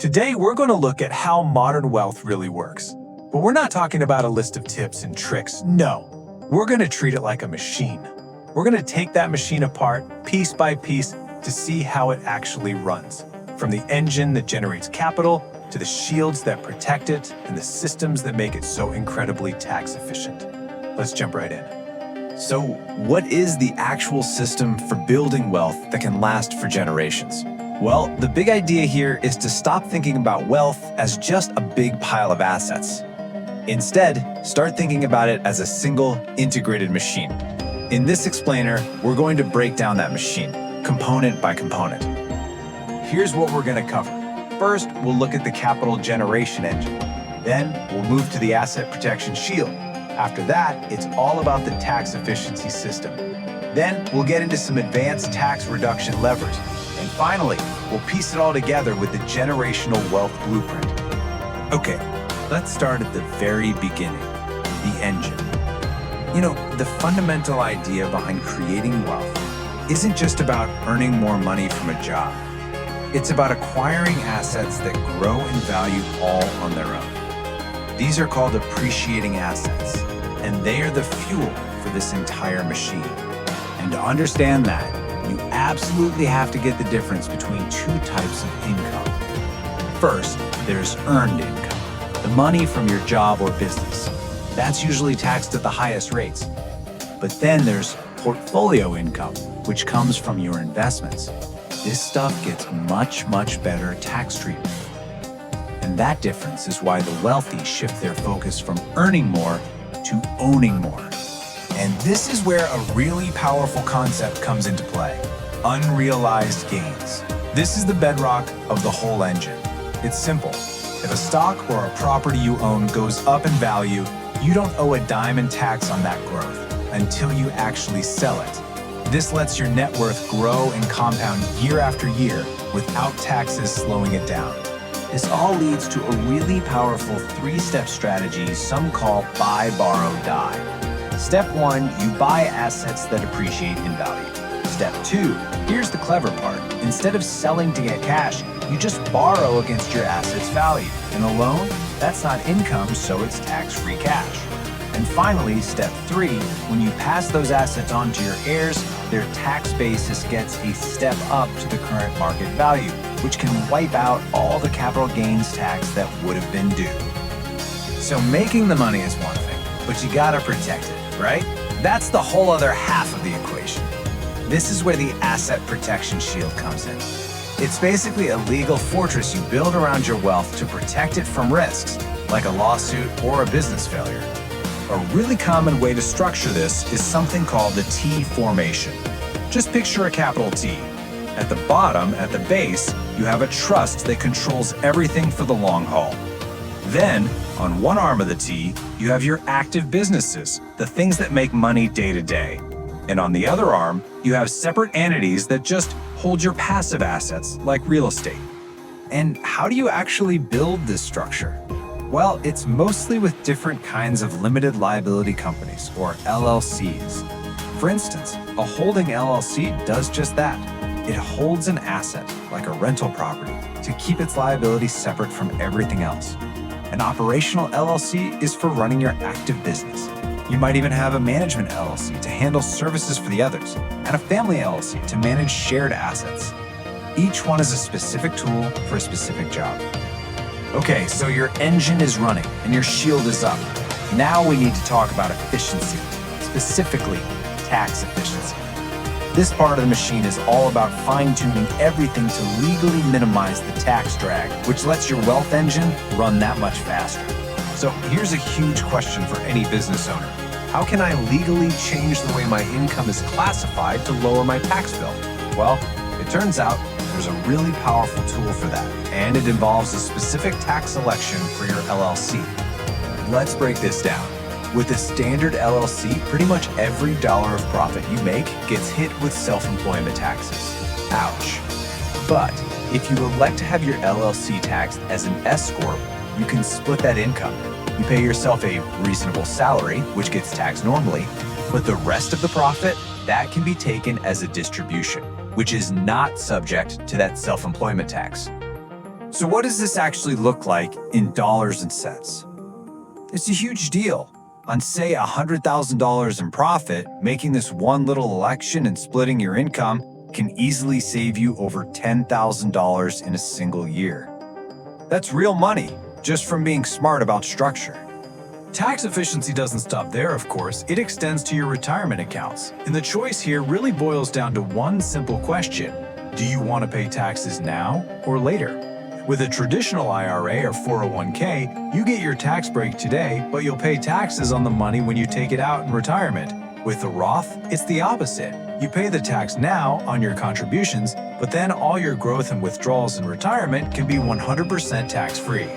Today, we're going to look at how modern wealth really works. But we're not talking about a list of tips and tricks. No, we're going to treat it like a machine. We're going to take that machine apart piece by piece to see how it actually runs. From the engine that generates capital to the shields that protect it and the systems that make it so incredibly tax efficient. Let's jump right in. So, what is the actual system for building wealth that can last for generations? Well, the big idea here is to stop thinking about wealth as just a big pile of assets. Instead, start thinking about it as a single, integrated machine. In this explainer, we're going to break down that machine, component by component. Here's what we're going to cover. First, we'll look at the capital generation engine. Then, we'll move to the asset protection shield. After that, it's all about the tax efficiency system. Then, we'll get into some advanced tax reduction levers. And finally, we'll piece it all together with the generational wealth blueprint. Okay, let's start at the very beginning, the engine. The fundamental idea behind creating wealth isn't just about earning more money from a job. It's about acquiring assets that grow in value all on their own. These are called appreciating assets, and they are the fuel for this entire machine. And to understand that, you absolutely have to get the difference between two types of income. First, there's earned income, the money from your job or business. That's usually taxed at the highest rates. But then there's portfolio income, which comes from your investments. This stuff gets much, much better tax treatment. And that difference is why the wealthy shift their focus from earning more to owning more. And this is where a really powerful concept comes into play: unrealized gains. This is the bedrock of the whole engine. It's simple. If a stock or a property you own goes up in value, you don't owe a dime in tax on that growth until you actually sell it. This lets your net worth grow and compound year after year without taxes slowing it down. This all leads to a really powerful three-step strategy some call buy, borrow, die. Step 1, you buy assets that appreciate in value. Step 2, here's the clever part. Instead of selling to get cash, you just borrow against your asset's value. And a loan, that's not income, so it's tax-free cash. And finally, step 3, when you pass those assets on to your heirs, their tax basis gets a step up to the current market value, which can wipe out all the capital gains tax that would have been due. So making the money is one thing, but you gotta protect it, right? That's the whole other half of the equation. This is where the asset protection shield comes in. It's basically a legal fortress you build around your wealth to protect it from risks, like a lawsuit or a business failure. A really common way to structure this is something called the T formation. Just picture a capital T. At the bottom, at the base, you have a trust that controls everything for the long haul. Then, on one arm of the T, you have your active businesses, the things that make money day to day. And on the other arm, you have separate entities that just hold your passive assets, like real estate. And how do you actually build this structure? Well, it's mostly with different kinds of limited liability companies, or LLCs. For instance, a holding LLC does just that. It holds an asset, like a rental property, to keep its liability separate from everything else. An operational LLC is for running your active business. You might even have a management LLC to handle services for the others, and a family LLC to manage shared assets. Each one is a specific tool for a specific job. Okay, so your engine is running and your shield is up. Now we need to talk about efficiency, specifically tax efficiency. This part of the machine is all about fine-tuning everything to legally minimize the tax drag, which lets your wealth engine run that much faster. So here's a huge question for any business owner. How can I legally change the way my income is classified to lower my tax bill? Well, it turns out there's a really powerful tool for that, and it involves a specific tax selection for your LLC. Let's break this down. With a standard LLC, pretty much every dollar of profit you make gets hit with self-employment taxes. Ouch. But if you elect to have your LLC taxed as an S-Corp, you can split that income. You pay yourself a reasonable salary, which gets taxed normally, but the rest of the profit, that can be taken as a distribution, which is not subject to that self-employment tax. So what does this actually look like in dollars and cents? It's a huge deal. On, say, $100,000 in profit, making this one little election and splitting your income can easily save you over $10,000 in a single year. That's real money, just from being smart about structure. Tax efficiency doesn't stop there, of course. It extends to your retirement accounts. And the choice here really boils down to one simple question. Do you want to pay taxes now or later? With a traditional IRA or 401k, you get your tax break today, but you'll pay taxes on the money when you take it out in retirement. With the Roth, it's the opposite. You pay the tax now on your contributions, but then all your growth and withdrawals in retirement can be 100% tax-free.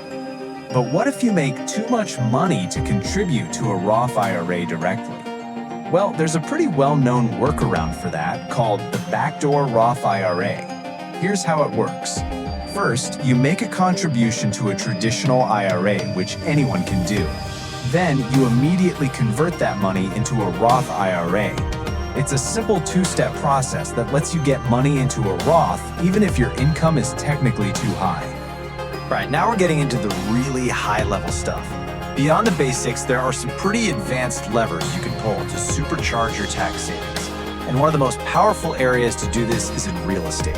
But what if you make too much money to contribute to a Roth IRA directly? Well, there's a pretty well-known workaround for that called the backdoor Roth IRA. Here's how it works. First, you make a contribution to a traditional IRA, which anyone can do. Then, you immediately convert that money into a Roth IRA. It's a simple two-step process that lets you get money into a Roth even if your income is technically too high. Right, now we're getting into the really high-level stuff. Beyond the basics, there are some pretty advanced levers you can pull to supercharge your tax savings. And one of the most powerful areas to do this is in real estate.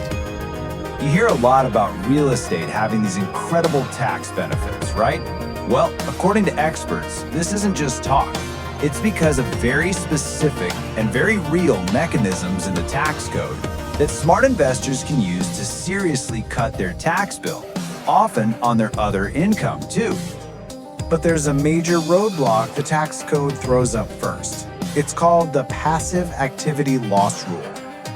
You hear a lot about real estate having these incredible tax benefits, right? Well, according to experts, this isn't just talk. It's because of very specific and very real mechanisms in the tax code that smart investors can use to seriously cut their tax bill, often on their other income too. But there's a major roadblock the tax code throws up first. It's called the passive activity loss rule.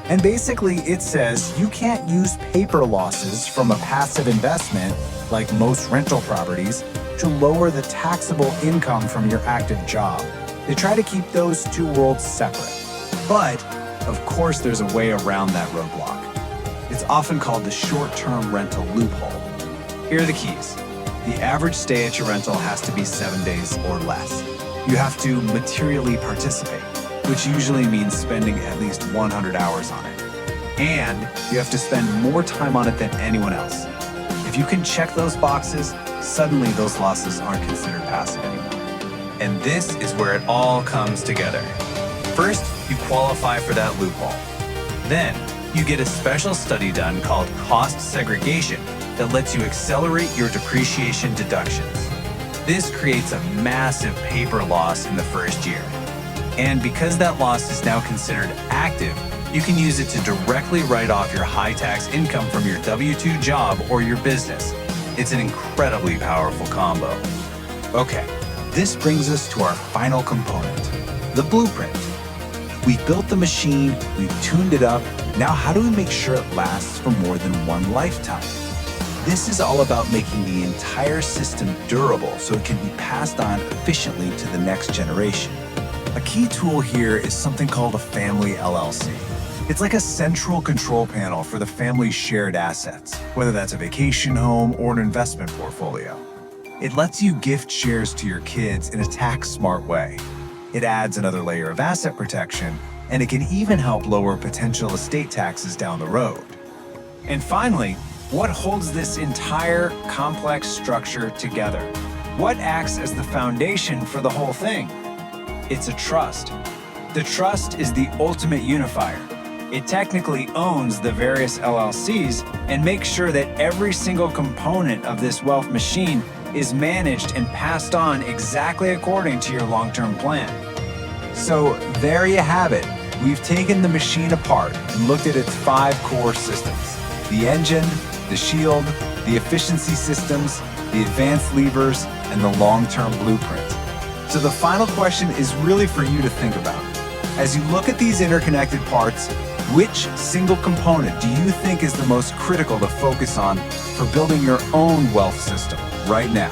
And basically it says you can't use paper losses from a passive investment, like most rental properties, to lower the taxable income from your active job. They try to keep those two worlds separate. But, of course, there's a way around that roadblock. It's often called the short-term rental loophole. Here are the keys. The average stay at your rental has to be 7 days or less. You have to materially participate, which usually means spending at least 100 hours on it. And you have to spend more time on it than anyone else. If you can check those boxes, suddenly those losses aren't considered passive anymore. And this is where it all comes together. First, you qualify for that loophole. Then, you get a special study done called cost segregation that lets you accelerate your depreciation deductions. This creates a massive paper loss in the first year. And because that loss is now considered active, you can use it to directly write off your high tax income from your W-2 job or your business. It's an incredibly powerful combo. Okay, this brings us to our final component, the blueprint. We've built the machine, we've tuned it up. Now how do we make sure it lasts for more than one lifetime? This is all about making the entire system durable so it can be passed on efficiently to the next generation. A key tool here is something called a family LLC. It's like a central control panel for the family's shared assets, whether that's a vacation home or an investment portfolio. It lets you gift shares to your kids in a tax-smart way. It adds another layer of asset protection, and it can even help lower potential estate taxes down the road. And finally, what holds this entire complex structure together? What acts as the foundation for the whole thing? It's a trust. The trust is the ultimate unifier. It technically owns the various LLCs and makes sure that every single component of this wealth machine is managed and passed on exactly according to your long-term plan. So there you have it. We've taken the machine apart and looked at its 5 core systems: the engine, the shield, the efficiency systems, the advanced levers, and the long-term blueprint. So the final question is really for you to think about. As you look at these interconnected parts, which single component do you think is the most critical to focus on for building your own wealth system right now?